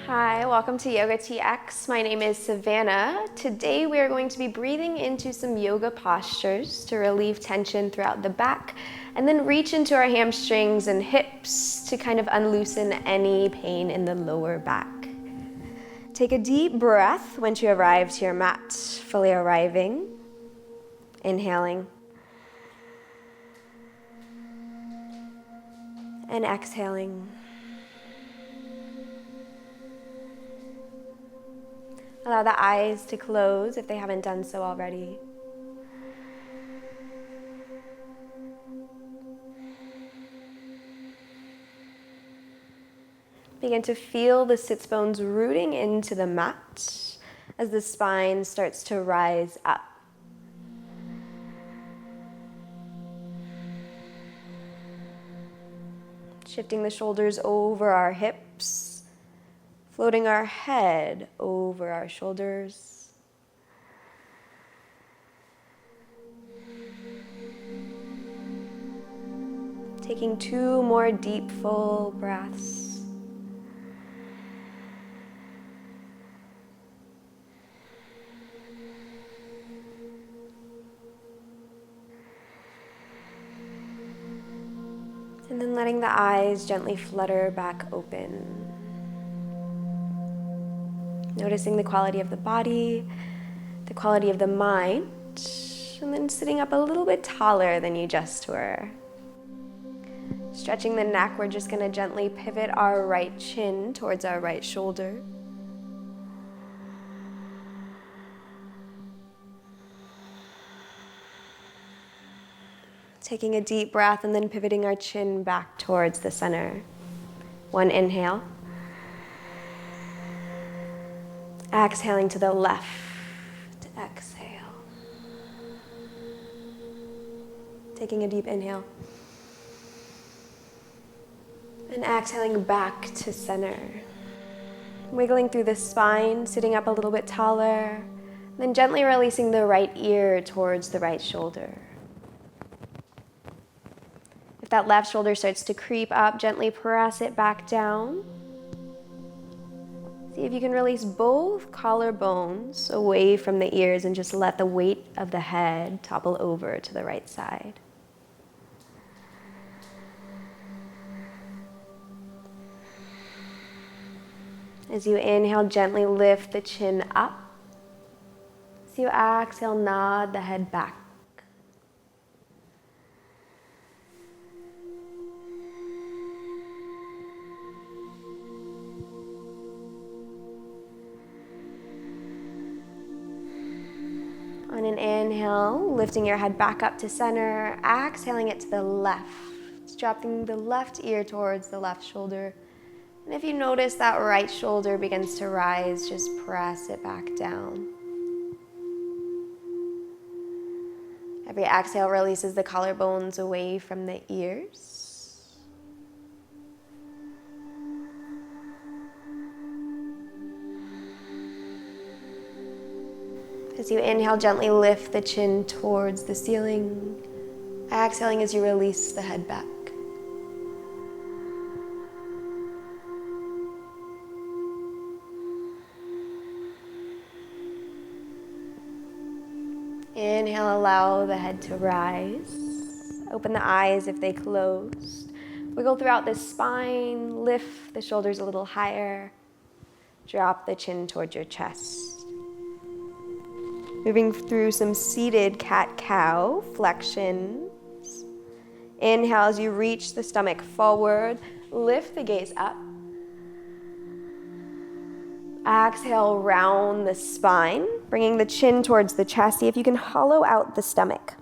Hi, welcome to YOGATX. My name is Savannah. Today we are going to be breathing into some yoga postures to relieve tension throughout the back and then reach into our hamstrings and hips to kind of unloosen any pain in the lower back. Take a deep breath once you arrive to your mat, fully arriving. Inhaling. And exhaling. Allow the eyes to close if they haven't done so already. Begin to feel the sits bones rooting into the mat as the spine starts to rise up. Shifting the shoulders over our hips. Floating our head over our shoulders. Taking 2 more deep, full breaths. And then letting the eyes gently flutter back open. Noticing the quality of the body, the quality of the mind, and then sitting up a little bit taller than you just were. Stretching the neck, we're just going to gently pivot our right chin towards our right shoulder. Taking a deep breath and then pivoting our chin back towards the center. 1 inhale. Exhaling to the left, exhale. Taking a deep inhale. And exhaling back to center. Wiggling through the spine, sitting up a little bit taller. Then gently releasing the right ear towards the right shoulder. If that left shoulder starts to creep up, gently press it back down. See if you can release both collarbones away from the ears and just let the weight of the head topple over to the right side. As you inhale, gently lift the chin up. As you exhale, nod the head back. On an inhale, lifting your head back up to center, exhaling it to the left, dropping the left ear towards the left shoulder. And if you notice that right shoulder begins to rise, just press it back down. Every exhale releases the collarbones away from the ears. As you inhale, gently lift the chin towards the ceiling. Exhaling as you release the head back. Inhale, allow the head to rise. Open the eyes if they closed. Wiggle throughout the spine. Lift the shoulders a little higher. Drop the chin towards your chest. Moving through some seated cat-cow flexions. Inhale as you reach the stomach forward. Lift the gaze up. Exhale, round the spine, bringing the chin towards the chest. See if you can hollow out the stomach.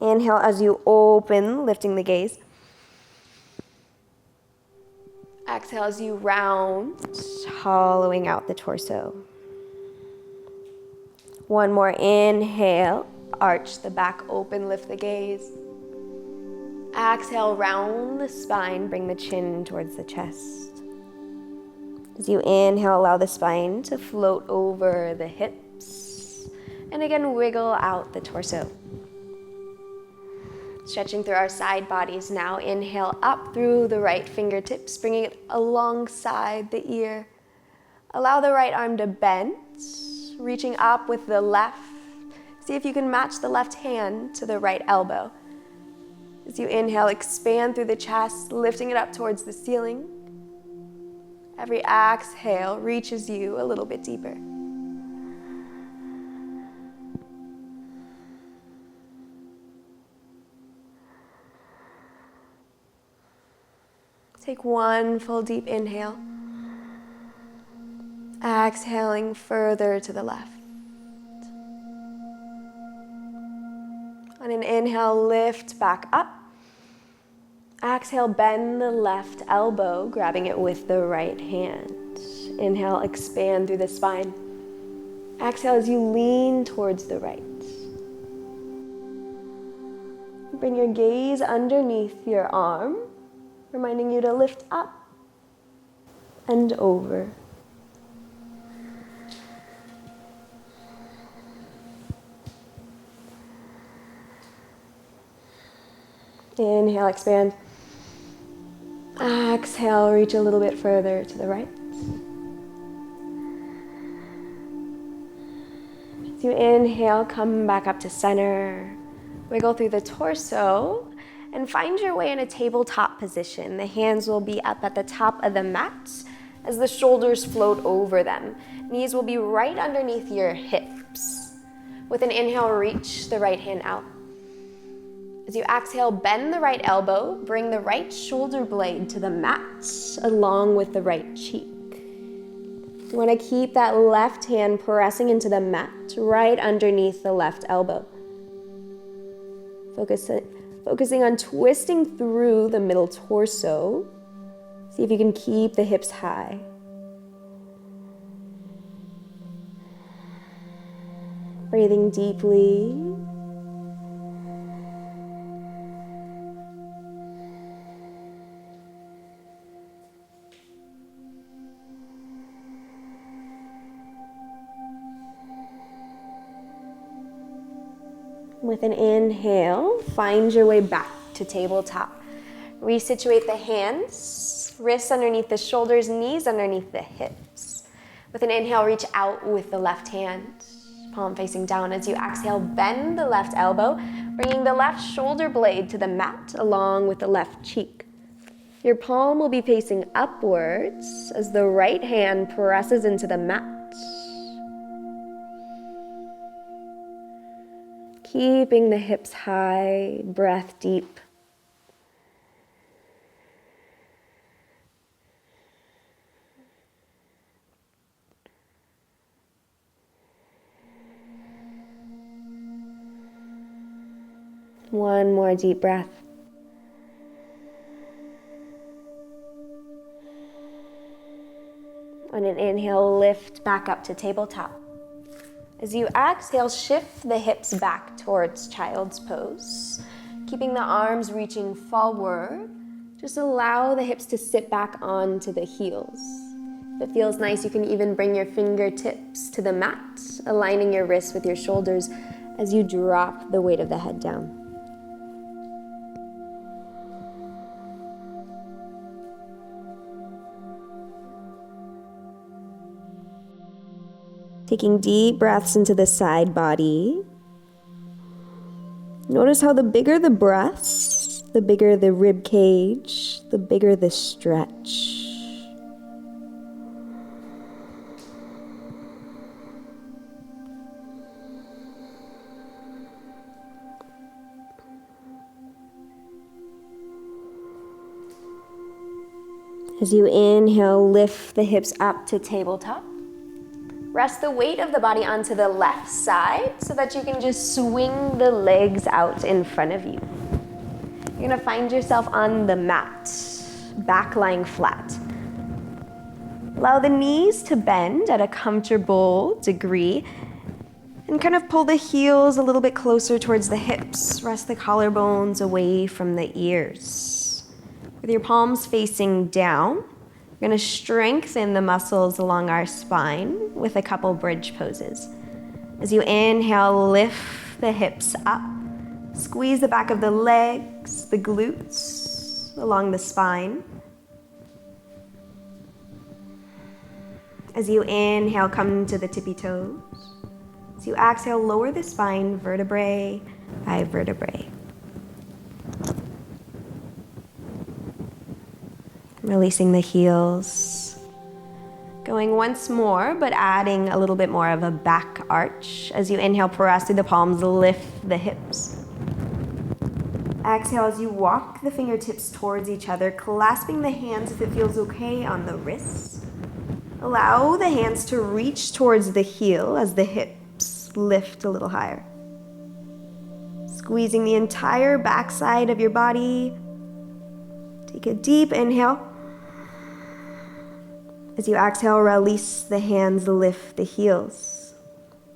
Inhale as you open, lifting the gaze. Exhale as you round, hollowing out the torso. 1 more inhale, arch the back open, lift the gaze. Exhale, round the spine, bring the chin towards the chest. As you inhale, allow the spine to float over the hips. And again, wiggle out the torso. Stretching through our side bodies now. Inhale up through the right fingertips, bringing it alongside the ear. Allow the right arm to bend, reaching up with the left. See if you can match the left hand to the right elbow. As you inhale, expand through the chest, lifting it up towards the ceiling. Every exhale reaches you a little bit deeper. Take one full deep inhale. Exhaling further to the left. On an inhale, lift back up. Exhale, bend the left elbow, grabbing it with the right hand. Inhale, expand through the spine. Exhale as you lean towards the right. Bring your gaze underneath your arm, reminding you to lift up and over. Inhale, expand. Exhale, reach a little bit further to the right. As you inhale, come back up to center. Wiggle through the torso and find your way in a tabletop position. The hands will be up at the top of the mat as the shoulders float over them. Knees will be right underneath your hips. With an inhale, reach the right hand out. As you exhale, bend the right elbow, bring the right shoulder blade to the mat along with the right cheek. You want to keep that left hand pressing into the mat right underneath the left elbow. Focusing on twisting through the middle torso. See if you can keep the hips high. Breathing deeply. With an inhale, find your way back to tabletop. Resituate the hands, wrists underneath the shoulders, knees underneath the hips. With an inhale, reach out with the left hand, palm facing down. As you exhale, bend the left elbow, bringing the left shoulder blade to the mat along with the left cheek. Your palm will be facing upwards as the right hand presses into the mat. Keeping the hips high, breath deep. One more deep breath. On an inhale, lift back up to tabletop. As you exhale, shift the hips back towards child's pose. Keeping the arms reaching forward, just allow the hips to sit back onto the heels. If it feels nice, you can even bring your fingertips to the mat, aligning your wrists with your shoulders as you drop the weight of the head down. Taking deep breaths into the side body. Notice how the bigger the breaths, the bigger the rib cage, the bigger the stretch. As you inhale, lift the hips up to tabletop. Rest the weight of the body onto the left side so that you can just swing the legs out in front of you. You're gonna find yourself on the mat, back lying flat. Allow the knees to bend at a comfortable degree and kind of pull the heels a little bit closer towards the hips. Rest the collarbones away from the ears. With your palms facing down, we're going to strengthen the muscles along our spine with a couple bridge poses. As you inhale, lift the hips up, Squeeze the back of the legs, the glutes, along the spine. As you inhale, come to the tippy toes. As you exhale, lower the spine vertebrae by vertebrae. Releasing the heels. Going once more, but adding a little bit more of a back arch. As you inhale, press through the palms, lift the hips. Exhale as you walk the fingertips towards each other, clasping the hands if it feels okay on the wrists. Allow the hands to reach towards the heel as the hips lift a little higher. Squeezing the entire backside of your body. Take a deep inhale. As you exhale, release the hands, lift the heels.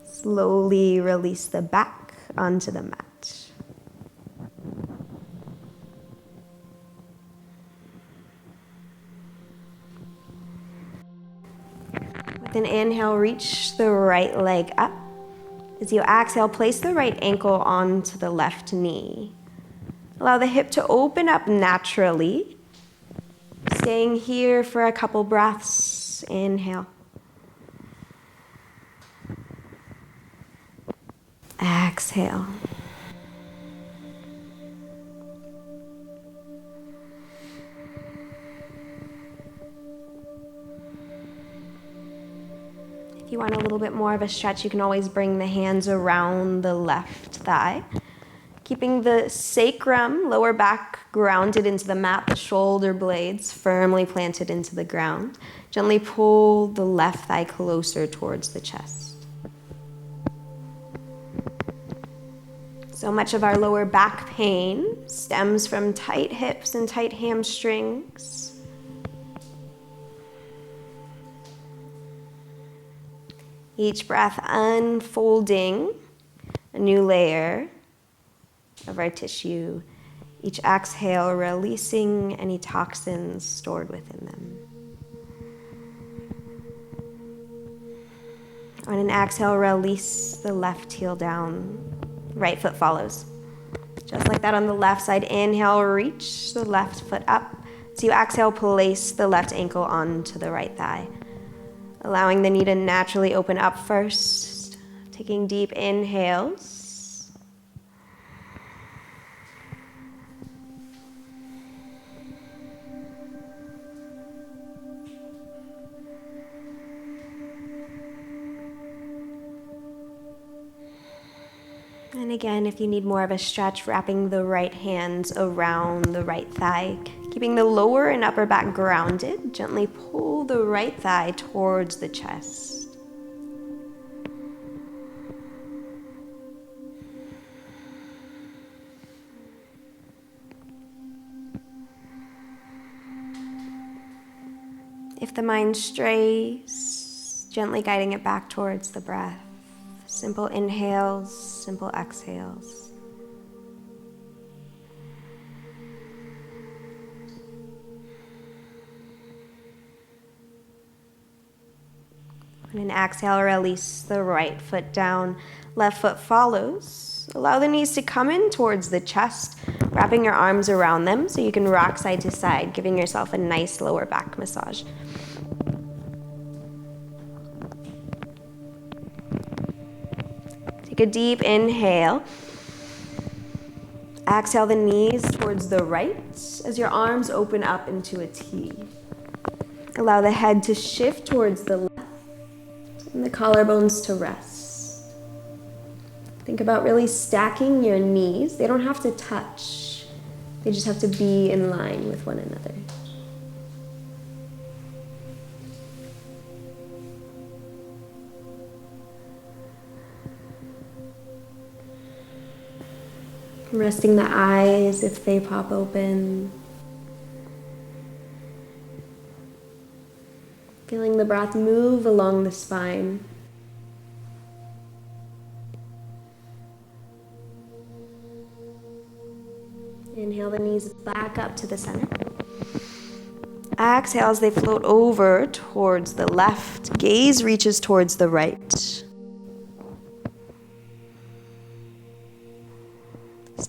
Slowly release the back onto the mat. With an inhale, reach the right leg up. As you exhale, place the right ankle onto the left knee. Allow the hip to open up naturally. Staying here for a couple breaths. Inhale. Exhale. If you want a little bit more of a stretch, you can always bring the hands around the left thigh. Keeping the sacrum, lower back, grounded into the mat, the shoulder blades firmly planted into the ground. Gently pull the left thigh closer towards the chest. So much of our lower back pain stems from tight hips and tight hamstrings. Each breath unfolding a new layer of our tissue. Each exhale, releasing any toxins stored within them. On an exhale, release the left heel down. Right foot follows. Just like that on the left side. Inhale, reach the left foot up. As you exhale, place the left ankle onto the right thigh. Allowing the knee to naturally open up first. Taking deep inhales. And again, if you need more of a stretch, wrapping the right hands around the right thigh, keeping the lower and upper back grounded, gently pull the right thigh towards the chest. If the mind strays, gently guiding it back towards the breath. Simple inhales, simple exhales. On an exhale, release the right foot down, left foot follows. Allow the knees to come in towards the chest, wrapping your arms around them so you can rock side to side, giving yourself a nice lower back massage. Take a deep inhale. Exhale the knees towards the right as your arms open up into a T. Allow the head to shift towards the left and the collarbones to rest. Think about really stacking your knees. They don't have to touch. They just have to be in line with one another. Resting the eyes if they pop open. Feeling the breath move along the spine. Inhale the knees back up to the center. Exhale as they float over towards the left. Gaze reaches towards the right.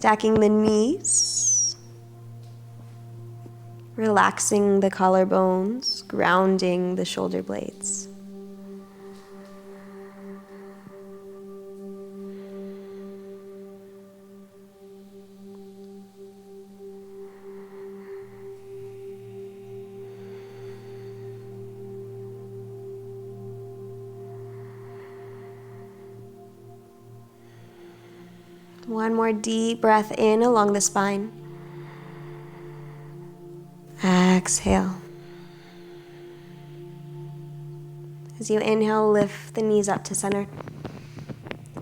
Stacking the knees, relaxing the collarbones, grounding the shoulder blades. One more deep breath in along the spine. Exhale. As you inhale, lift the knees up to center.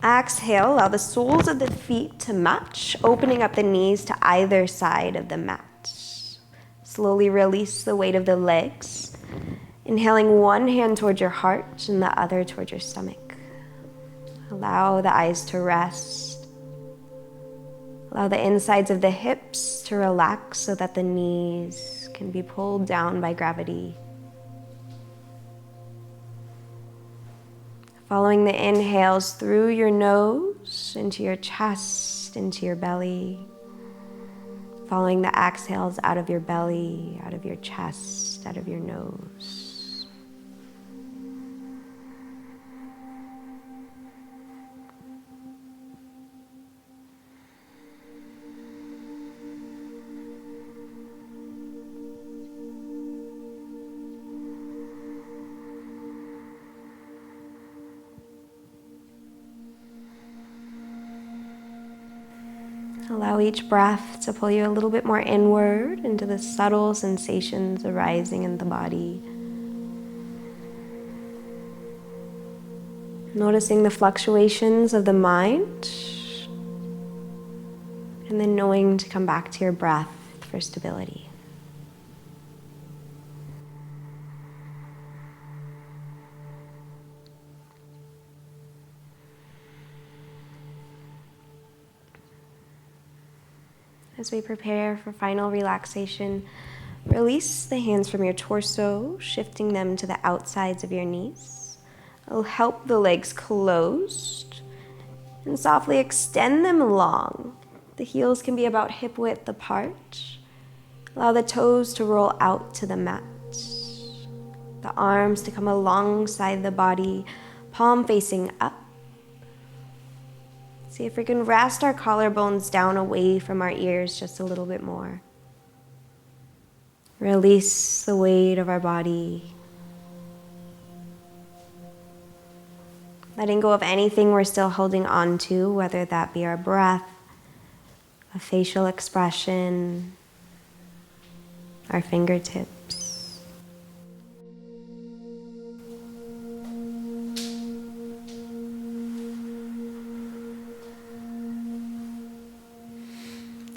Exhale, allow the soles of the feet to match, opening up the knees to either side of the mat. Slowly release the weight of the legs. Inhaling one hand towards your heart and the other towards your stomach. Allow the eyes to rest. Allow the insides of the hips to relax so that the knees can be pulled down by gravity. Following the inhales through your nose, into your chest, into your belly. Following the exhales out of your belly, out of your chest, out of your nose. Allow each breath to pull you a little bit more inward into the subtle sensations arising in the body. Noticing the fluctuations of the mind, and then knowing to come back to your breath for stability. As we prepare for final relaxation, release the hands from your torso, shifting them to the outsides of your knees. It'll help the legs closed, and softly extend them long. The heels can be about hip width apart. Allow the toes to roll out to the mat. The arms to come alongside the body, palm facing up. See if we can rest our collarbones down away from our ears just a little bit more. Release the weight of our body. Letting go of anything we're still holding on to, whether that be our breath, a facial expression, our fingertips.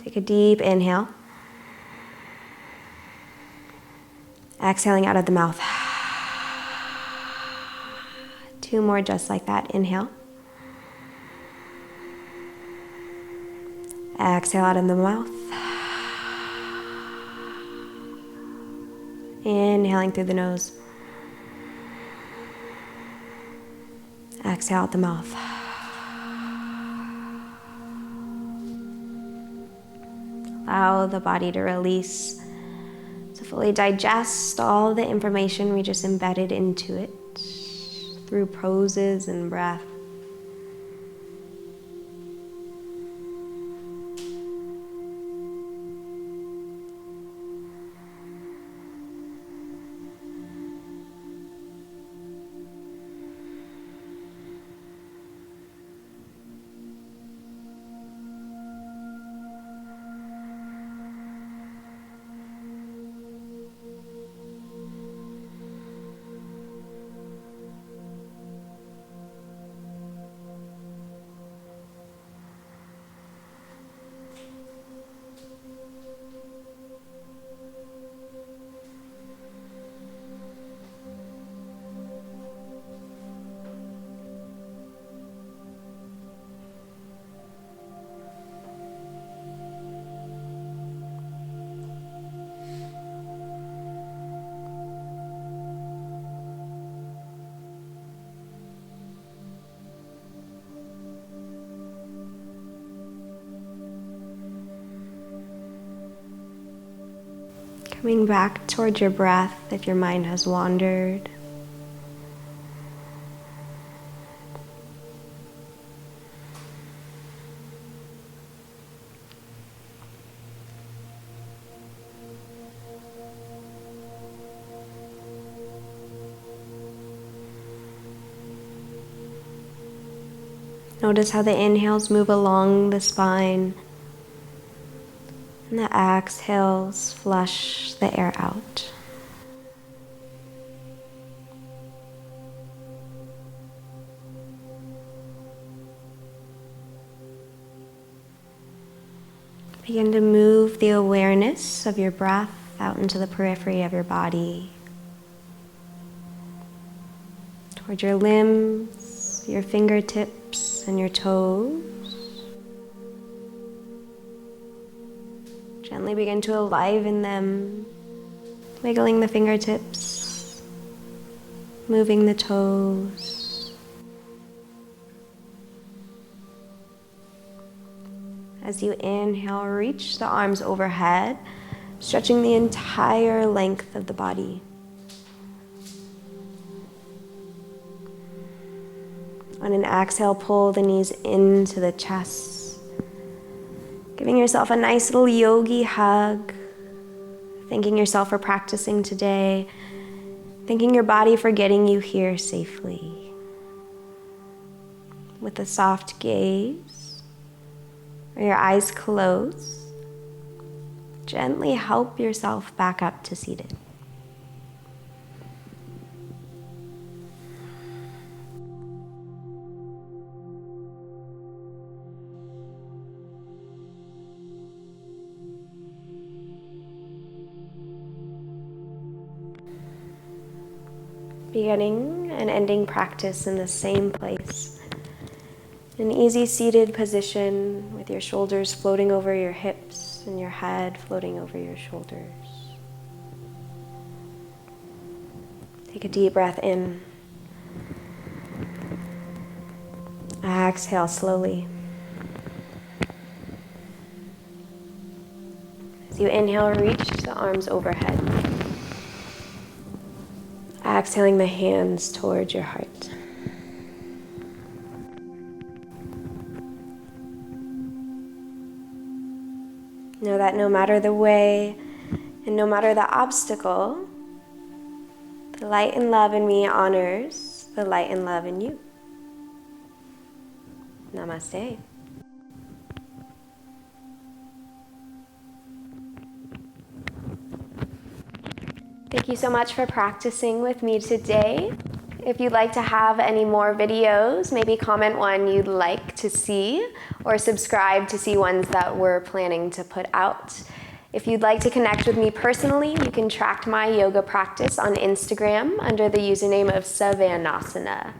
Take a deep inhale. Exhaling out of the mouth. 2 more just like that. Inhale. Exhale out of the mouth. Inhaling through the nose. Exhale out the mouth. Allow the body to release, to fully digest all the information we just embedded into it through poses and breath. Coming back towards your breath if your mind has wandered. Notice how the inhales move along the spine and the exhales flush the air out. Begin to move the awareness of your breath out into the periphery of your body, toward your limbs, your fingertips, and your toes. Gently begin to enliven them, wiggling the fingertips, moving the toes. As you inhale, reach the arms overhead, stretching the entire length of the body. On an exhale, pull the knees into the chest, giving yourself a nice little yogi hug, thanking yourself for practicing today, thanking your body for getting you here safely. With a soft gaze, or your eyes closed, gently help yourself back up to seated. Beginning and ending practice in the same place. An easy seated position with your shoulders floating over your hips and your head floating over your shoulders. Take a deep breath in. Exhale slowly. As you inhale, reach the arms overhead. Exhaling the hands towards your heart. Know that no matter the way and no matter the obstacle, the light and love in me honors the light and love in you. Namaste. Thank you so much for practicing with me today. If you'd like to have any more videos, maybe comment one you'd like to see, or subscribe to see ones that we're planning to put out. If you'd like to connect with me personally, you can track my yoga practice on Instagram under the username of Savannah.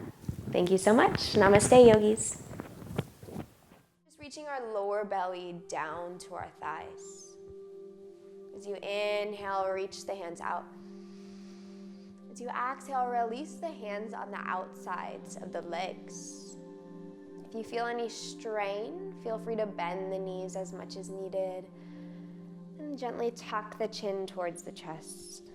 Thank you so much. Namaste, yogis. Just reaching our lower belly down to our thighs. As you inhale, reach the hands out. As you exhale, release the hands on the outsides of the legs. If you feel any strain, feel free to bend the knees as much as needed. And gently tuck the chin towards the chest.